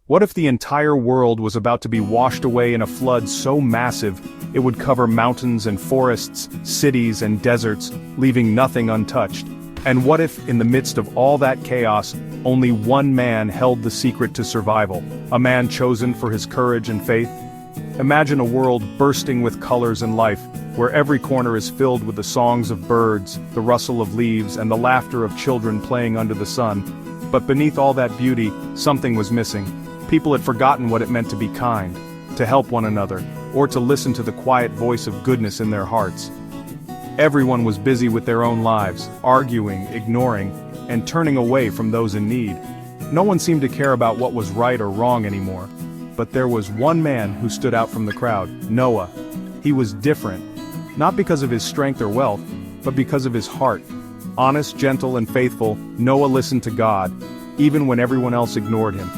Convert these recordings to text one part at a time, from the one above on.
What if the entire world was about to be washed away in a flood so massive, it would cover mountains and forests, cities and deserts, leaving nothing untouched? And what if, in the midst of all that chaos, only one man held the secret to survival, a man chosen for his courage and faith? Imagine a world bursting with colors and life, where every corner is filled with the songs of birds, the rustle of leaves, and the laughter of children playing under the sun. But beneath all that beauty, something was missing. People had forgotten what it meant to be kind, to help one another, or to listen to the quiet voice of goodness in their hearts. Everyone was busy with their own lives, arguing, ignoring, and turning away from those in need. No one seemed to care about what was right or wrong anymore. But there was one man who stood out from the crowd, Noah. He was different, not because of his strength or wealth, but because of his heart. Honest, gentle, and faithful, Noah listened to God, even when everyone else ignored him.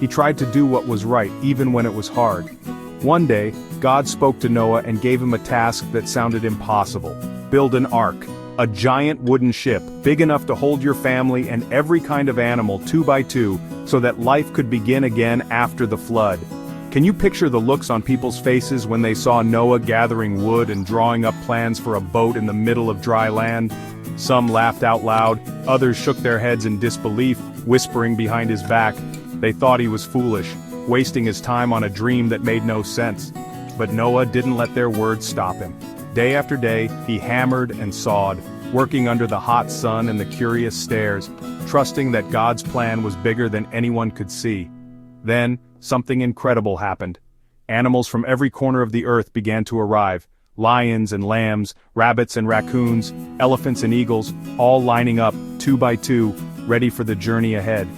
He tried to do what was right, even when it was hard. One day, God spoke to Noah and gave him a task that sounded impossible. Build an ark, a giant wooden ship, big enough to hold your family and every kind of animal 2 by 2, so that life could begin again after the flood. Can you picture the looks on people's faces when they saw Noah gathering wood and drawing up plans for a boat in the middle of dry land? Some laughed out loud, others shook their heads in disbelief, whispering behind his back. They thought he was foolish, wasting his time on a dream that made no sense. But Noah didn't let their words stop him. Day after day, he hammered and sawed, working under the hot sun and the curious stares, trusting that God's plan was bigger than anyone could see. Then, something incredible happened. Animals from every corner of the earth began to arrive. Lions and lambs, rabbits and raccoons, elephants and eagles, all lining up, 2 by 2, ready for the journey ahead.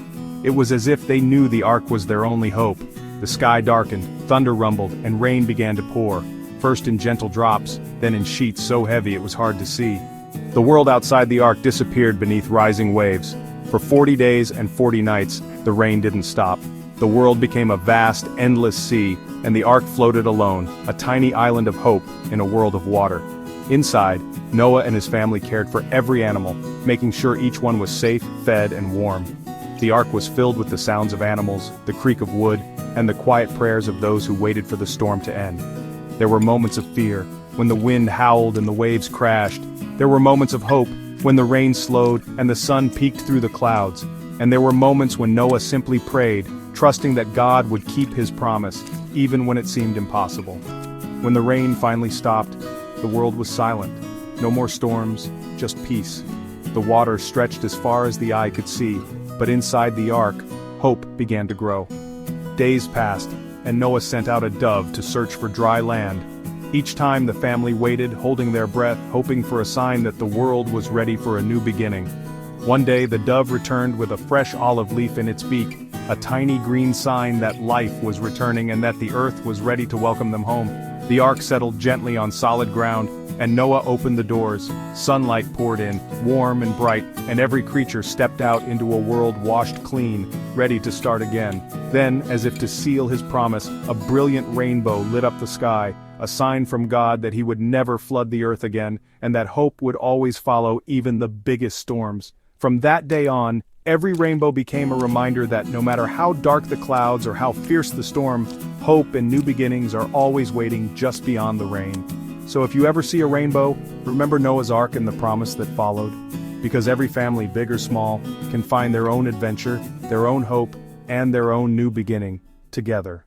It was as if they knew the ark was their only hope. The sky darkened, thunder rumbled, and rain began to pour. First in gentle drops, then in sheets so heavy it was hard to see. The world outside the ark disappeared beneath rising waves. For 40 days and 40 nights, the rain didn't stop. The world became a vast, endless sea, and the ark floated alone, a tiny island of hope in a world of water. Inside, Noah and his family cared for every animal, making sure each one was safe, fed, and warm. The ark was filled with the sounds of animals, the creak of wood, and the quiet prayers of those who waited for the storm to end. There were moments of fear, when the wind howled and the waves crashed. There were moments of hope, when the rain slowed and the sun peeked through the clouds. And there were moments when Noah simply prayed, trusting that God would keep his promise, even when it seemed impossible. When the rain finally stopped, the world was silent. No more storms, just peace. The water stretched as far as the eye could see, but inside the ark, hope began to grow. Days passed, and Noah sent out a dove to search for dry land. Each time the family waited, holding their breath, hoping for a sign that the world was ready for a new beginning. One day the dove returned with a fresh olive leaf in its beak, a tiny green sign that life was returning and that the earth was ready to welcome them home. The ark settled gently on solid ground, and Noah opened the doors. Sunlight poured in, warm and bright, and every creature stepped out into a world washed clean, ready to start again. Then, as if to seal his promise, a brilliant rainbow lit up the sky, a sign from God that he would never flood the earth again, and that hope would always follow even the biggest storms. From that day on, every rainbow became a reminder that no matter how dark the clouds or how fierce the storm, hope and new beginnings are always waiting just beyond the rain. So if you ever see a rainbow, remember Noah's Ark and the promise that followed. Because every family, big or small, can find their own adventure, their own hope, and their own new beginning, together.